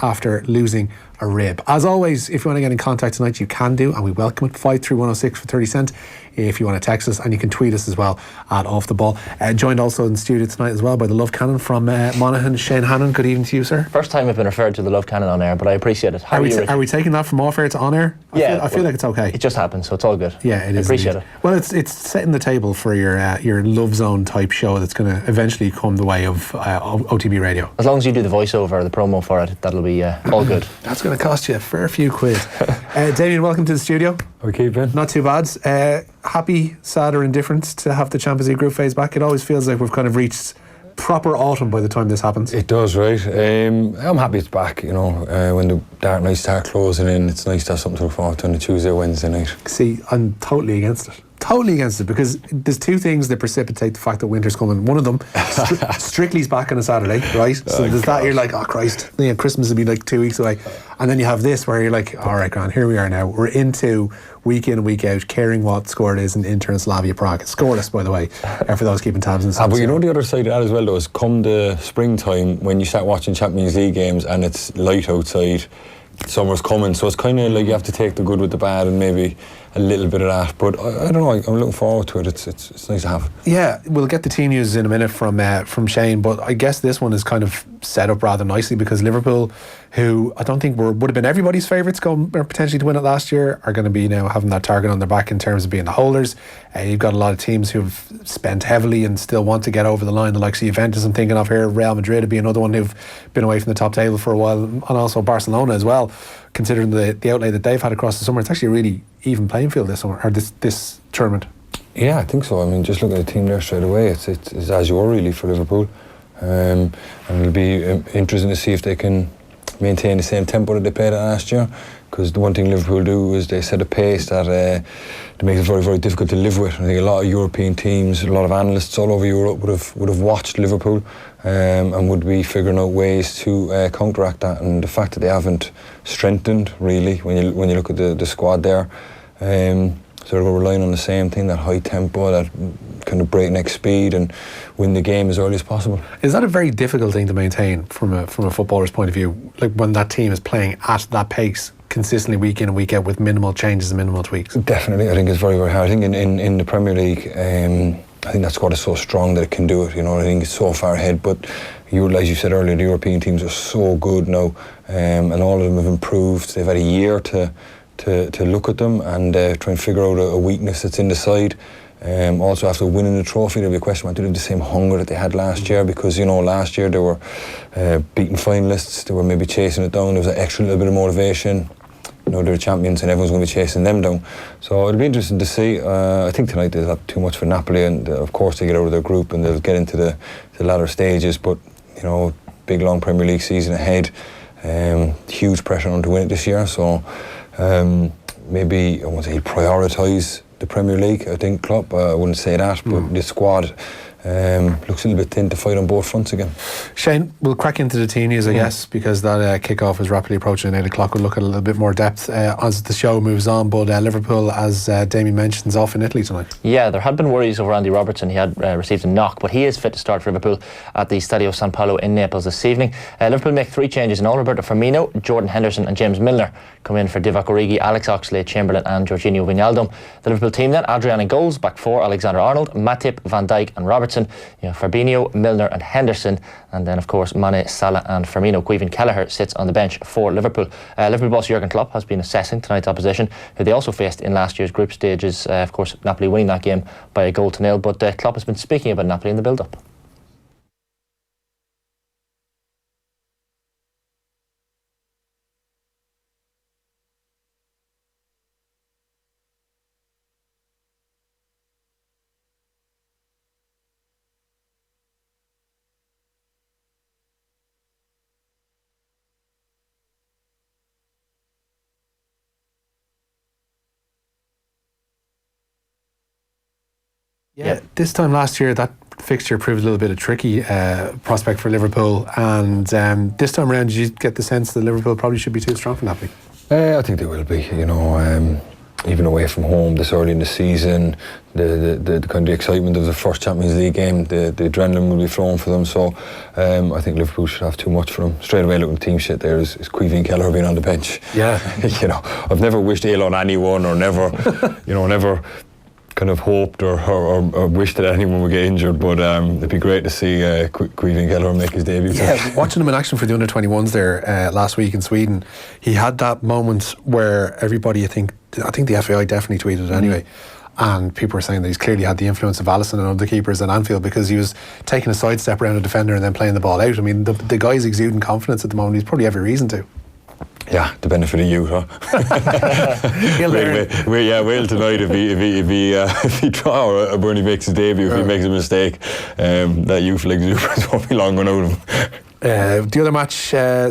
after losing a rib. As always, if you want to get in contact tonight, you can do, and we welcome it. 53106 for 30 cents if you want to text us, and you can tweet us as well at Off The Ball. Joined also in the studio tonight as well by the Love Cannon from Monaghan, Shane Hannon. Good evening to you, sir. First time I've been referred to the Love Cannon on air, but I appreciate it. Are we taking that from off air to on air? I feel like it's okay. It just happened, so it's all good. Yeah, it is. I appreciate it. Well, it's setting the table for your Love Zone type show that's going to eventually come the way of OTB Radio. As long as you do the voiceover or the promo for it, that'll be all good. That's going to cost you a fair few quid. Damien, welcome to the studio. Okay, Ben. Not too bad. Happy, sad or indifferent to have the Champions League group phase back? It always feels like we've kind of reached proper autumn by the time this happens. It does, right? I'm happy it's back, you know. When the dark nights start closing in, it's nice to have something to look forward to on a Tuesday or Wednesday night. See, I'm totally against it. Totally against it, because there's two things that precipitate the fact that winter's coming. One of them, Strictly's back on a Saturday, right? So there's that, you're like, oh Christ, yeah, Christmas will be like 2 weeks away. And then you have this where you're like, all right, Grant, here we are now. We're into week in and week out, caring what score it is in Inter and Slavia Prague. It's scoreless, by the way, for those keeping tabs. But you know the other side of that as well, though, is come the springtime when you start watching Champions League games and it's light outside, summer's coming, so it's kind of like you have to take the good with the bad and maybe a little bit of that, but I don't know, I'm looking forward to it. It's nice to have. Yeah, we'll get the team news in a minute from Shane, but I guess this one is kind of set up rather nicely because Liverpool, who I don't think would have been everybody's favourites going or potentially to win it last year, are going to be now having that target on their back in terms of being the holders. You've got a lot of teams who've spent heavily and still want to get over the line, the likes of Juventus I'm thinking of here. Real Madrid would be another one who've been away from the top table for a while, and also Barcelona as well, considering the outlay that they've had across the summer. It's actually a really even playing field this summer, or this tournament. Yeah, I think so. I mean, just looking at the team there straight away, it's as you were really for Liverpool, and it'll be interesting to see if they can maintain the same tempo that they played at last year, because the one thing Liverpool do is they set a pace that they make it very, very difficult to live with. I think a lot of European teams, a lot of analysts all over Europe would have watched Liverpool and would be figuring out ways to counteract that. And the fact that they haven't strengthened really when you look at the squad there, so they're relying on the same thing, that high tempo, that kind of breakneck speed, and win the game as early as possible. Is that a very difficult thing to maintain from a footballer's point of view? Like when that team is playing at that pace consistently week in and week out with minimal changes and minimal tweaks? Definitely, I think it's very, very hard. I think in the Premier League, I think that squad is so strong that it can do it. You know, I think it's so far ahead. But as you said earlier, the European teams are so good now, and all of them have improved. They've had a year to look at them and try and figure out a weakness that's in the side. Also, after winning the trophy, there'll be a question about do they have the same hunger that they had last year, because you know last year they were beating finalists, they were maybe chasing it down, there was an extra little bit of motivation. You know, they're champions and everyone's going to be chasing them down. So it'll be interesting to see. I think tonight they'll have too much for Napoli, and of course they get out of their group and they'll get into the latter stages, but you know, big long Premier League season ahead, huge pressure on to win it this year, so maybe I won't say prioritise the Premier League. I think Klopp, I wouldn't say that, but the squad looks a little bit thin to fight on both fronts again. Shane, we'll crack into the team news, I guess, because that kick-off is rapidly approaching 8 o'clock. We'll look at a little bit more depth as the show moves on, but Liverpool, as Damien mentioned, is off in Italy tonight. Yeah, there had been worries over Andy Robertson. He had received a knock, but he is fit to start for Liverpool at the Stadio San Paolo in Naples this evening. Liverpool make 3 changes in all. Roberto Firmino, Jordan Henderson and James Milner come in for Divock Origi, Alex Oxlade-Chamberlain and Jorginho Wijnaldum. The Liverpool team then, Adrian in goals, back 4, Alexander-Arnold, Matip, Van Dijk and Robertson. You know, Fabinho, Milner and Henderson, and then of course Mane, Salah and Firmino. Caoimhin Kelleher sits on the bench for Liverpool. Liverpool boss Jurgen Klopp has been assessing tonight's opposition, who they also faced in last year's group stages. Of course, Napoli winning that game by a 1-0, but Klopp has been speaking about Napoli in the build-up. Yeah, this time last year that fixture proved a little bit of tricky prospect for Liverpool, and this time around did you get the sense that Liverpool probably should be too strong for Napoli? I think they will be, you know. even away from home this early in the season, the kind of excitement of the first Champions League game, the adrenaline will be flowing for them. So I think Liverpool should have too much for them. Straight away, looking at the team sheet there is Caoimhín Kelleher being on the bench. Yeah. You know, I've never wished ill on anyone, or never, you know, never kind of hoped or wished that anyone would get injured, but it'd be great to see Caoimhín Kelleher make his debut. Yeah, watching him in action for the under-21s there last week in Sweden, he had that moment where everybody, I think the FAI definitely tweeted it anyway, and people were saying that he's clearly had the influence of Alisson and other keepers at Anfield, because he was taking a sidestep around a defender and then playing the ball out. I mean, the guy's exuding confidence at the moment. He's probably every reason to. Yeah, the benefit of youth, huh? Wait tonight if he try, or when he makes his debut, if he makes a mistake, that youthful exuberance won't be long gone out of him. The other match,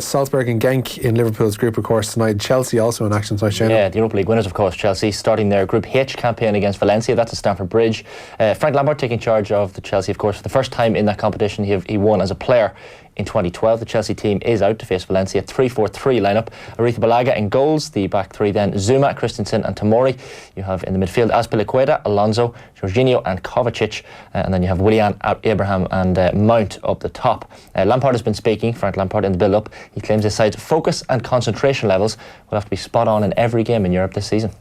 Salzburg and Genk in Liverpool's group, of course, tonight. Chelsea also in action tonight, Shane. Yeah, the Europa League winners, of course, Chelsea, starting their Group H campaign against Valencia. That's at Stamford Bridge. Frank Lampard taking charge of the Chelsea, of course, for the first time in that competition. He won as a player in 2012. The Chelsea team is out to face Valencia. 3-4-3 lineup. Aretha Balaga in goals. The back three then Zuma, Christensen and Tomori. You have in the midfield Azpilicueta, Alonso, Jorginho and Kovacic. And then you have Willian, Abraham and Mount up the top. Lampard has been speaking, Frank Lampard, in the build-up. He claims his side's focus and concentration levels will have to be spot on in every game in Europe this season.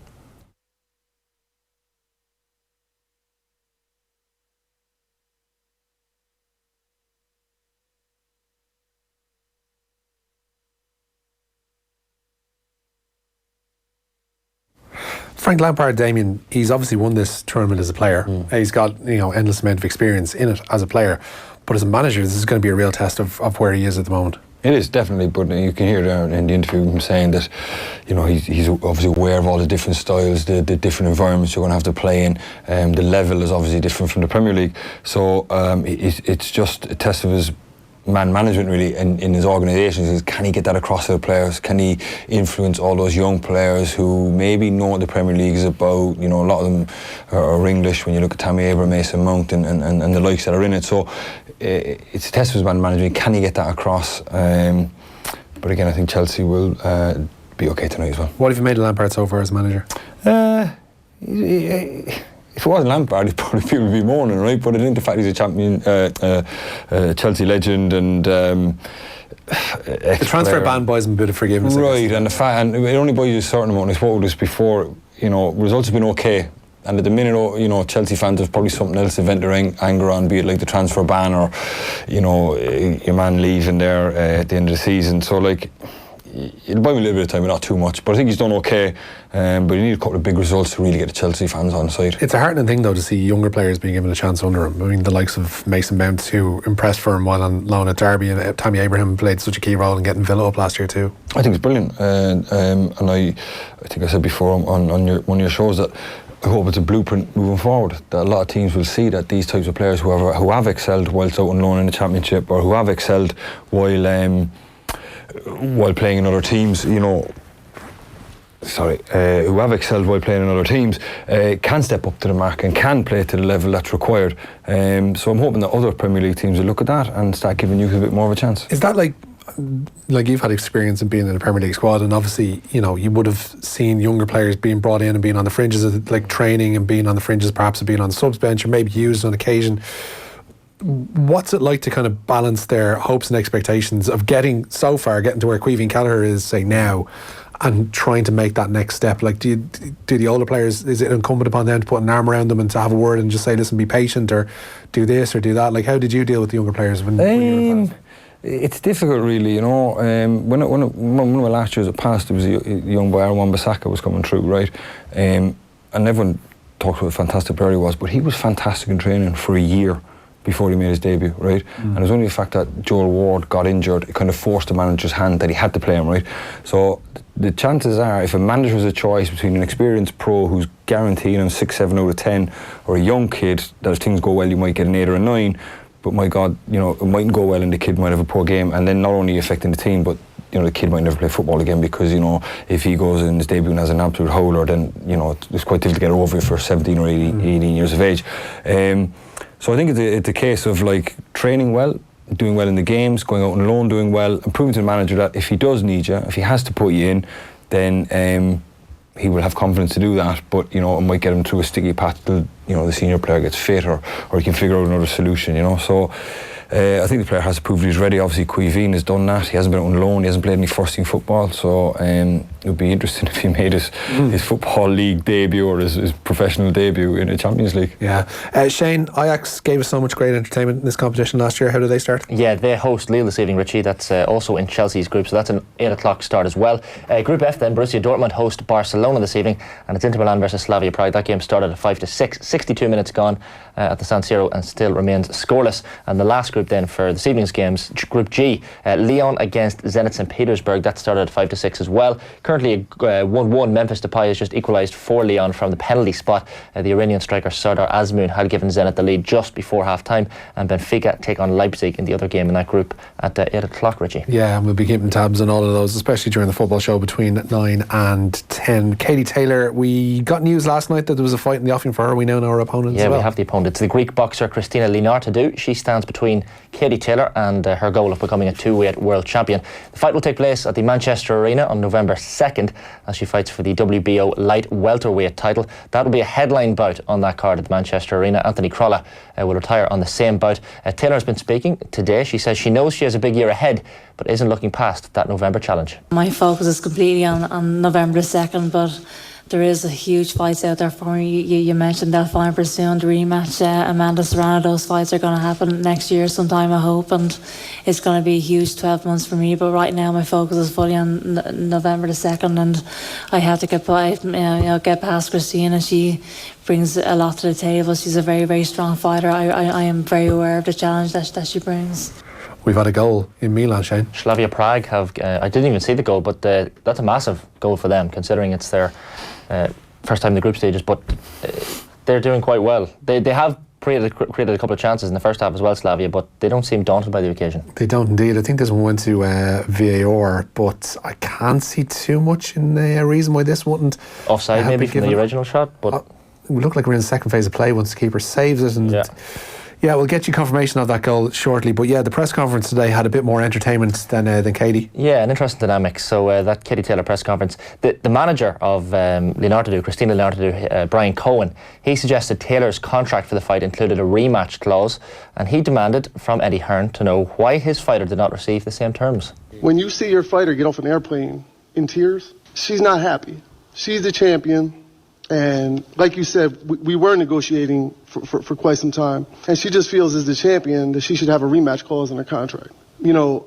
Frank Lampard, Damien, he's obviously won this tournament as a player. He's got, endless amount of experience in it as a player, but as a manager, this is going to be a real test of where he is at the moment. It is, definitely, but you can hear there in the interview him saying that, he's obviously aware of all the different styles, the different environments you're going to have to play in. The level is obviously different from the Premier League, so it's just a test of his man management really in his organisation. Can he get that across to the players? Can he influence all those young players who maybe know what the Premier League is about? A lot of them are English when you look at Tammy Abraham, Mason Mount and the likes that are in it. So it's a test of his man management. Can he get that across? But again, I think Chelsea will be okay tonight as well. What have you made of Lampard so far as manager? If it wasn't Lampard, he'd probably people would be mourning, right? But I think the fact he's a champion, Chelsea legend, and the transfer ban buys him a bit of forgiveness, right? And the fact, and it only buys you a certain amount. I spoke with this before. Results have been okay, and at the minute, Chelsea fans have probably something else to vent their anger on, be it like the transfer ban or, your man leaving there at the end of the season. So it'll buy me a little bit of time, but not too much. But I think he's done okay. But you need a couple of big results to really get the Chelsea fans on side. It's a heartening thing, though, to see younger players being given a chance under him. I mean, the likes of Mason Mount, who impressed for him while on loan at Derby, and Tammy Abraham played such a key role in getting Villa up last year too. I think it's brilliant. And I think I said before on one of your shows that I hope it's a blueprint moving forward, that a lot of teams will see that these types of players who have excelled whilst out on loan in the Championship, or who have excelled while playing in other teams, who have excelled while playing in other teams, can step up to the mark and can play to the level that's required. So I'm hoping that other Premier League teams will look at that and start giving youth a bit more of a chance. Is that like you've had experience in being in a Premier League squad, and obviously, you would have seen younger players being brought in and being on the fringes of training, and being on the fringes perhaps of being on the subs bench, or maybe used on occasion. What's it like to kind of balance their hopes and expectations of getting to where Caoimhín Kelleher is, say, now, and trying to make that next step? Do the older players, is it incumbent upon them to put an arm around them and to have a word and just say, listen, be patient, or do this or do that? How did you deal with the younger players when you were It's difficult, really, When one of my last years at past, there was a young boy, Wan-Bissaka, was coming through, right? And everyone talked about what a fantastic player he was, but he was fantastic in training for a year before he made his debut, right? And it was only the fact that Joel Ward got injured, it kind of forced the manager's hand that he had to play him, right? So the chances are, if a manager has a choice between an experienced pro who's guaranteeing him 6, 7 out of 10, or a young kid that if things go well, you might get an 8 or a 9, but my God, it mightn't go well and the kid might have a poor game, and then not only affecting the team, but the kid might never play football again, because if he goes in his debut and has an absolute howler, then it's quite difficult to get over for 17 or 18 years of age. So I think it's a case of training well, doing well in the games, going out on loan, doing well, and proving to the manager that if he does need you, if he has to put you in, then he will have confidence to do that, but it might get him through a sticky patch till the senior player gets fit, or he can figure out another solution. So I think the player has to prove he's ready. Obviously, Cuivine has done that. He hasn't been on loan. He hasn't played any first team football. So it would be interesting if he made his football league debut or his professional debut in the Champions League. Yeah. Shane, Ajax gave us so much great entertainment in this competition last year. How did they start? Yeah, they host Lille this evening, Richie. That's also in Chelsea's group, so that's an 8 o'clock start as well. Group F then, Borussia Dortmund host Barcelona this evening, and it's Inter Milan versus Slavia Prague. That game started at 5-6, 62 minutes gone at the San Siro, and still remains scoreless. And the last group then for this evening's games, Group G, Lyon against Zenit St. Petersburg. That started at 5-6 as well. Currently 1-1. Memphis Depay has just equalised for Lyon from the penalty spot. The Iranian striker Sardar Azmoun had given Zenit the lead just before half time, and Benfica take on Leipzig in the other game in that group at 8 o'clock, Richie. Yeah, and we'll be keeping tabs on all of those, especially during the football show between 9 and 10. Katie Taylor, we got news last night that there was a fight in the offing for her. We now know her opponents as well. Yeah, we have the opponents. The Greek boxer Christina Linartadou. She stands between Katie Taylor and her goal of becoming a two-weight world champion. The fight will take place at the Manchester Arena on November 2nd as she fights for the WBO light welterweight title. That will be a headline bout on that card at the Manchester Arena. Anthony Crolla will retire on the same bout. Taylor has been speaking today. She says she knows she has a big year ahead, but isn't looking past that November challenge. My focus is completely on November 2nd, but there is a huge fights out there for me. You mentioned Delphine Pursuant, the rematch, Amanda Serrano. Those fights are going to happen next year sometime, I hope, and it's going to be a huge 12 months for me. But right now my focus is fully on November the 2nd, and I have to get past Christina. She brings a lot to the table. She's a very, very strong fighter. I am very aware of the challenge that she brings. We've had a goal in Milan, Shane. Slavia Prague have, I didn't even see the goal, but that's a massive goal for them, considering it's their first time in the group stages, but they're doing quite well. They have created a couple of chances in the first half as well, Slavia, but they don't seem daunted by the occasion. They don't indeed. I think this one went to VAR, but I can't see too much in a reason why this wouldn't. Offside maybe from the original shot, but we look like we're in the second phase of play once the keeper saves it, and yeah, we'll get you confirmation of that goal shortly. But yeah, the press conference today had a bit more entertainment than Katie. Yeah, an interesting dynamic. So that Katie Taylor press conference, the manager of Linartadou, Christina Linartadou, Brian Cohen, he suggested Taylor's contract for the fight included a rematch clause, and he demanded from Eddie Hearn to know why his fighter did not receive the same terms. When you see your fighter get off an airplane in tears, she's not happy. She's the champion. And like you said, we were negotiating for quite some time. And she just feels as the champion that she should have a rematch clause in her contract. You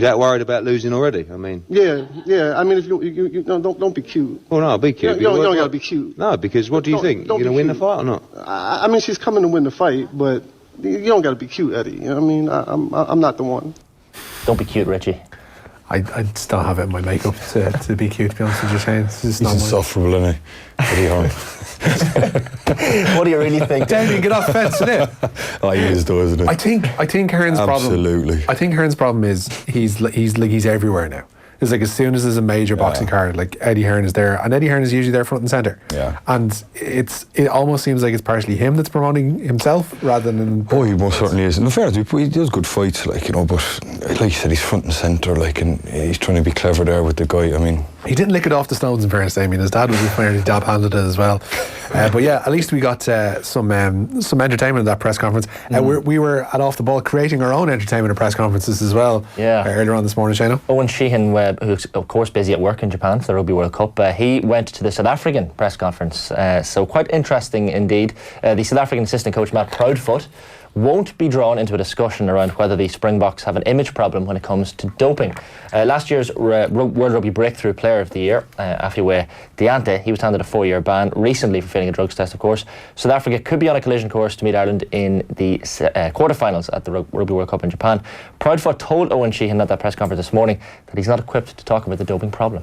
that worried about losing already? I mean... Yeah. I mean, if you don't be cute. Oh, no, be cute. You don't got to be cute. No, because what do you think? You're going to win the fight or not? I mean, she's coming to win the fight, but you don't got to be cute, Eddie. You know what I mean? I'm not the one. Don't be cute, Richie. I just don't have it in my makeup to be cute, to be honest with you, Shane. He's insufferable, isn't he? Pretty hard. What do you really think? Damien, get off the fence, innit? Oh, he is though, isn't he? I think Hearn's problem... Absolutely. I think Hearn's problem is he's everywhere now. It's like as soon as there's a major boxing card, like Eddie Hearn is there, and Eddie Hearn is usually there front and centre. Yeah. And it almost seems like it's partially him that's promoting himself rather than... Oh, he most certainly is. And fair to him, he does good fights, but like you said, he's front and centre, and he's trying to be clever there with the guy. I mean, he didn't lick it off the stones, in fairness. I mean, his dad was fairly dab-handed it as well. But yeah, at least we got some entertainment at that press conference. We were at Off the Ball creating our own entertainment at press conferences as well. Yeah. Earlier on this morning, Shane. Owen Sheehan, who's of course busy at work in Japan for the Rugby World Cup, he went to the South African press conference. So quite interesting indeed. The South African assistant coach Matt Proudfoot won't be drawn into a discussion around whether the Springboks have an image problem when it comes to doping. Last year's World Rugby Breakthrough Player of the Year, Afiwe Deante, he was handed a 4-year ban recently for failing a drugs test, of course. South Africa could be on a collision course to meet Ireland in the quarterfinals at the Rugby World Cup in Japan. Proudfoot told Owen Sheehan at that press conference this morning that he's not equipped to talk about the doping problem.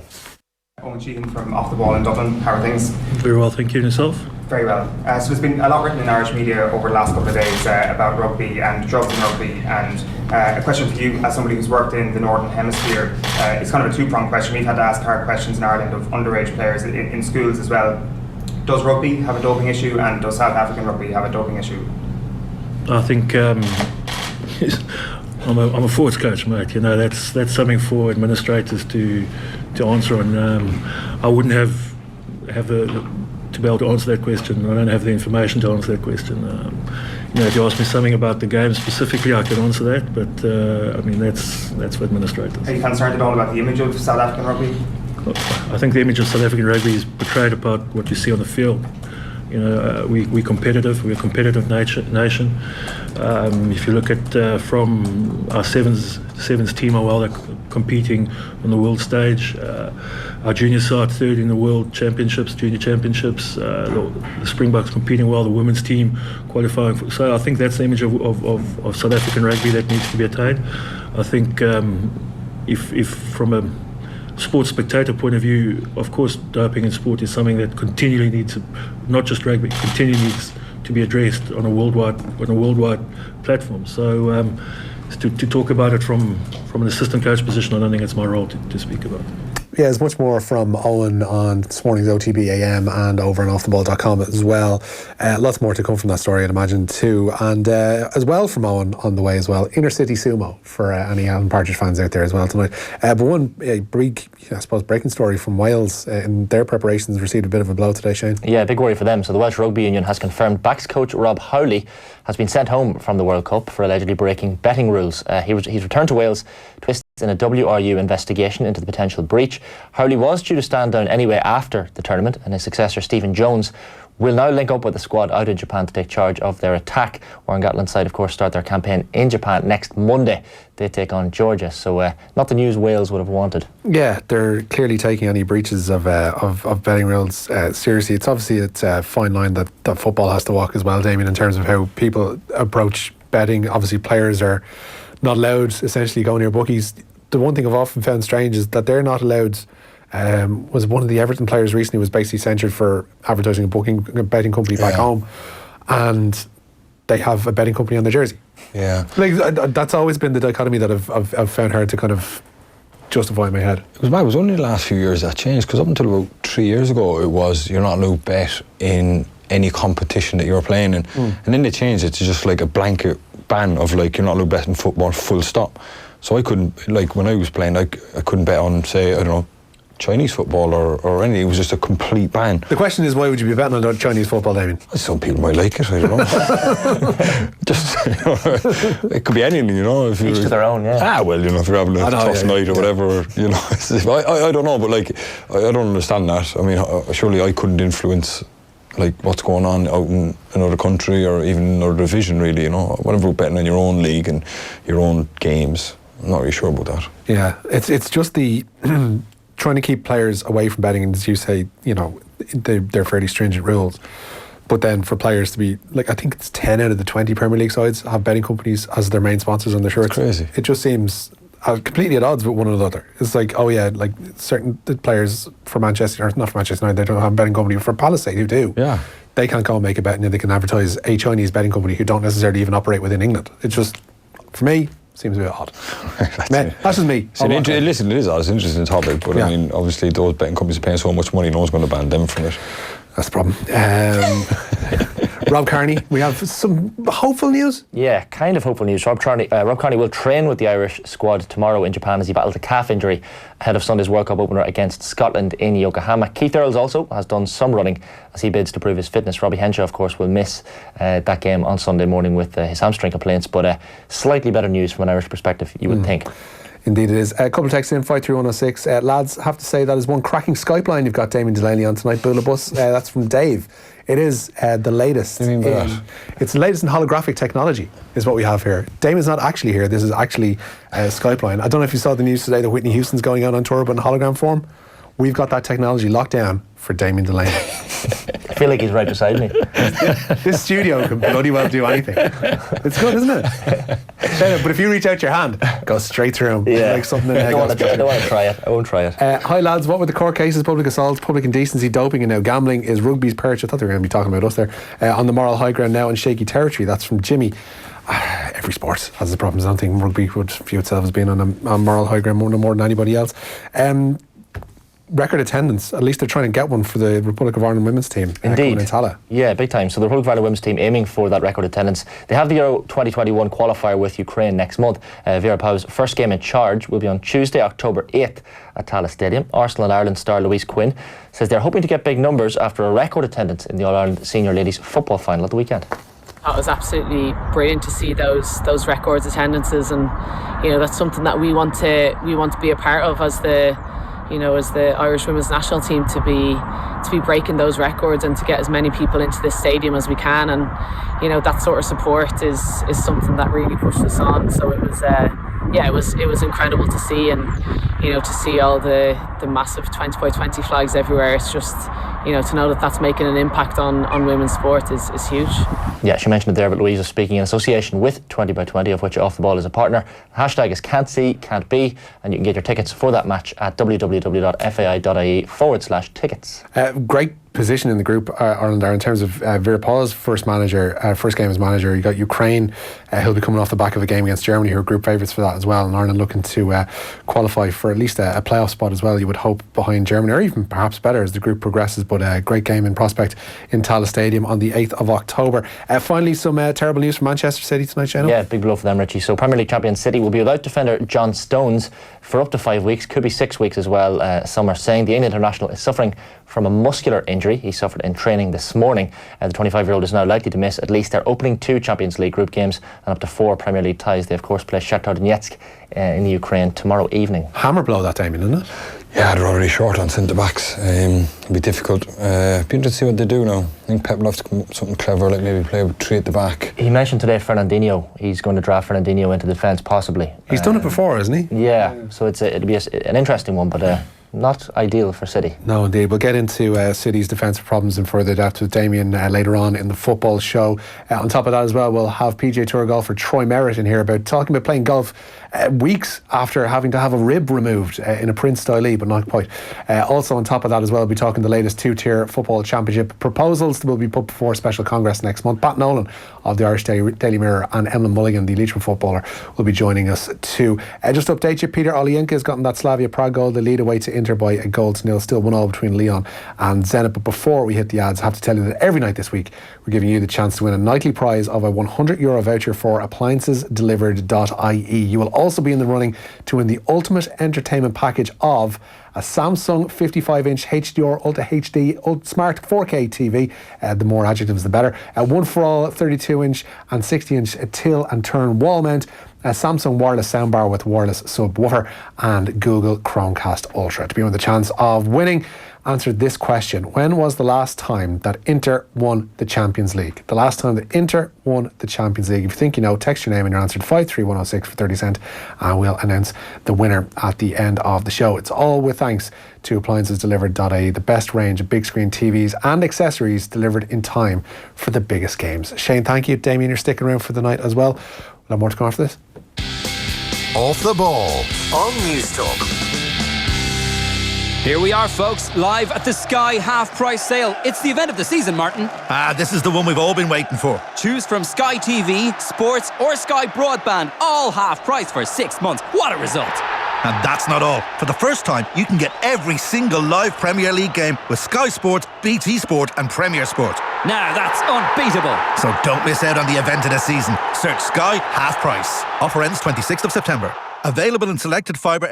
Owen Sheehan from Off the Ball in Dublin. How are things? Very well, thank you. And yourself? Very well. So there's been a lot written in Irish media over the last couple of days about rugby and drugs in rugby, and a question for you as somebody who's worked in the Northern Hemisphere. It's kind of a two-pronged question. We've had to ask hard questions in Ireland of underage players in schools as well. Does rugby have a doping issue, and does South African rugby have a doping issue? I think I'm a forwards coach, mate. You know, that's something for administrators to answer on. I wouldn't have to be able to answer that question. I don't have the information to answer that question. You know, if you ask me something about the game specifically, I can answer that. But I mean, that's for administrators. Are you concerned at all about the image of South African rugby? I think the image of South African rugby is portrayed about what you see on the field. You know, we're competitive. We're a competitive nation. If you look at from our sevens team, how well they're competing on the world stage. Our junior side third in the world championships, junior championships. The Springboks competing well. The women's team qualifying. So I think that's the image of South African rugby that needs to be attained. I think if from a sports spectator point of view, of course, doping in sport is something that continually needs, not just rugby, continually needs to be addressed on a worldwide platform. So to talk about it from an assistant coach position, I don't think it's my role to speak about. Yeah, there's much more from Owen on this morning's OTB AM and over on offtheball.com as well. Lots more to come from that story, I'd imagine, too. And as well from Owen on the way as well, Inner City Sumo for any Alan Partridge fans out there as well tonight. But one breaking story from Wales in their preparations received a bit of a blow today, Shane. Yeah, big worry for them. So the Welsh Rugby Union has confirmed backs coach Rob Howley has been sent home from the World Cup for allegedly breaking betting rules. He's returned to Wales twisted in a WRU investigation into the potential breach. Howley was due to stand down anyway after the tournament, and his successor Stephen Jones will now link up with the squad out in Japan to take charge of their attack. Warren Gatland's side, of course, start their campaign in Japan next Monday. They take on Georgia, so not the news Wales would have wanted. Yeah, they're clearly taking any breaches of betting rules seriously. It's a fine line that football has to walk as well, Damien, in terms of how people approach betting. Obviously, players are not allowed essentially go near bookies. The one thing I've often found strange is that they're not allowed. Was one of the Everton players recently was basically censured for advertising a betting company back home, and they have a betting company on their jersey. Yeah, like that's always been the dichotomy that I've found hard to kind of justify in my head. It was only the last few years that changed, because up until about 3 years ago it was you're not allowed to bet in any competition that you're playing in, and then they changed it to just like a blanket ban of like you're not allowed to bet in football, full stop. So I couldn't, like when I was playing, I couldn't bet on, say, I don't know, Chinese football or anything. It was just a complete ban. The question is, why would you be betting on Chinese football, Damien? Some people might like it, I don't know. Just, it could be anything, you know. Each to their own, yeah. Well, you know, if you're having a tough night or whatever, you know. I don't know, but like, I don't understand that. I mean, surely I couldn't influence like what's going on out in another country or even another division, really, you know. Whatever, betting on your own league and your own games. I'm not really sure about that. Yeah, it's just the trying to keep players away from betting, and as you say, you know, they're fairly stringent rules. But then for players to be, like, I think it's 10 out of the 20 Premier League sides have betting companies as their main sponsors on their shirts. It's crazy. It just seems completely at odds with one another. It's like, oh yeah, like certain players for Manchester, or not for Manchester United, they don't have a betting company. For Palisade, who do. Yeah. They can't go and make a bet, and they can advertise a Chinese betting company who don't necessarily even operate within England. It's just, for me, seems a bit odd. That's just me. Listen, it is odd. It's an interesting topic, but I mean, obviously those betting companies are paying so much money, no one's going to ban them from it. That's the problem. Rob Kearney, we have some hopeful news? Yeah, kind of hopeful news. Rob Kearney will train with the Irish squad tomorrow in Japan as he battles a calf injury ahead of Sunday's World Cup opener against Scotland in Yokohama. Keith Earls also has done some running as he bids to prove his fitness. Robbie Henshaw, of course, will miss that game on Sunday morning with his hamstring complaints, but slightly better news from an Irish perspective, you would think. Indeed it is. A couple of texts in, 53106. Lads, have to say that is one cracking Skype line you've got Damien Delaney on tonight. Boolabus. That's from Dave. It is the latest. It's the latest in holographic technology is what we have here. Damien's not actually here. This is actually a Skype line. I don't know if you saw the news today that Whitney Houston's going out on tour but in hologram form. We've got that technology locked down for Damien Delaney. I feel like he's right beside me. This studio can bloody well do anything. It's good, isn't it? But if you reach out your hand, it goes straight through him. Yeah. Like something I don't want to try it. I won't try it. Hi lads, what with the court cases, public assault, public indecency, doping and now gambling, is rugby's perch, I thought they were going to be talking about us there, on the moral high ground now in shaky territory? That's from Jimmy. Every sport has its problems. I don't think rugby would view itself as being on moral high ground more than anybody else. record attendance. At least they're trying to get one for the Republic of Ireland women's team. Indeed. In Tallaght. Yeah, big time. So the Republic of Ireland women's team aiming for that record attendance. They have the Euro 2021 qualifier with Ukraine next month. Vera Pauw's first game in charge will be on Tuesday, October 8th at Tallaght Stadium. Arsenal and Ireland star Louise Quinn says they're hoping to get big numbers after a record attendance in the All-Ireland Senior Ladies Football Final at the weekend. It was absolutely brilliant to see those records attendances, and that's something that we want to be a part of as the Irish women's national team, to be breaking those records and to get as many people into this stadium as we can. And that sort of support is something that really pushed us on. So it was incredible to see, and to see all the massive 20 by 20 flags everywhere. It's just to know that that's making an impact on women's sport is huge. Yeah, she mentioned it there, but Louise is speaking in association with 20 by 20, of which Off the Ball is a partner. The hashtag is can't see, can't be, and you can get your tickets for that match at www.fai.ie/tickets. Great position in the group, Ireland are, in terms of Vera Pauw's first game as manager. You got Ukraine, who'll be coming off the back of a game against Germany, who are group favourites for that as well, and Ireland looking to qualify for at least a playoff spot as well, you would hope, behind Germany, or even perhaps better as the group progresses. But a great game in prospect in Tallaght Stadium on the 8th of October. Finally, some terrible news from Manchester City tonight, Shane. Yeah, big blow for them, Richie. So Premier League champion City will be without defender John Stones for up to 5 weeks, could be 6 weeks as well. Some are saying the England international is suffering from a muscular injury he suffered in training this morning. The 25-year-old is now likely to miss at least their opening 2 Champions League group games and up to 4 Premier League ties. They of course play Shakhtar Donetsk in the Ukraine tomorrow evening. Hammer blow that, Damien, isn't it? Yeah, they're already short on centre-backs. It'll be difficult. Be interesting to see what they do now. I think Pep will have to come up with something clever, like maybe play with 3 at the back. He mentioned today Fernandinho. He's going to draft Fernandinho into defence, possibly. He's done it before, hasn't he? Yeah, so it'll be an interesting one, but not ideal for City. No, indeed. We'll get into City's defensive problems in further depth with Damien later on in the football show. On top of that as well, we'll have PGA Tour golfer Troy Merritt in here talking about playing golf weeks after having to have a rib removed in a Prince stylee, but not quite. Also on top of that as well, we'll be talking the latest 2-tier football championship proposals that will be put before a special congress next month. Pat Nolan of the Irish Daily Mirror and Emlyn Mulligan, the Leitrim footballer, will be joining us too. Just to update you, Peter Olyinka has gotten that Slavia Prague goal. They lead away to Inter by a 0-0, still 1-0 between Lyon and Zenit. But before we hit the ads, I have to tell you that every night this week we're giving you the chance to win a nightly prize of a €100 voucher for appliciencesdelivered.ie. You will also be in the running to win the ultimate entertainment package of a Samsung 55-inch HDR Ultra HD Smart 4K TV. The more adjectives the better. One for all 32-inch and 60-inch till and turn wall mount, a Samsung wireless soundbar with wireless subwoofer, and Google Chromecast Ultra. To be on the chance of winning, answer this question. When was the last time that Inter won the Champions League? The last time that Inter won the Champions League. If you think you know, text your name and your answer to 53106 for 30 cents, and we'll announce the winner at the end of the show. It's all with thanks to appliciencesdelivered.ie, the best range of big screen TVs and accessories delivered in time for the biggest games. Shane, thank you. Damien, you're sticking around for the night as well. We'll have more to come after this. Off the Ball on Newstalk. Here we are, folks, live at the Sky half-price sale. It's the event of the season, Martin. This is the one we've all been waiting for. Choose from Sky TV, Sports or Sky Broadband, all half-price for 6 months. What a result. And that's not all. For the first time, you can get every single live Premier League game with Sky Sports, BT Sport and Premier Sport. Now that's unbeatable. So don't miss out on the event of the season. Search Sky half price. Offer ends 26th of September. Available in selected fibre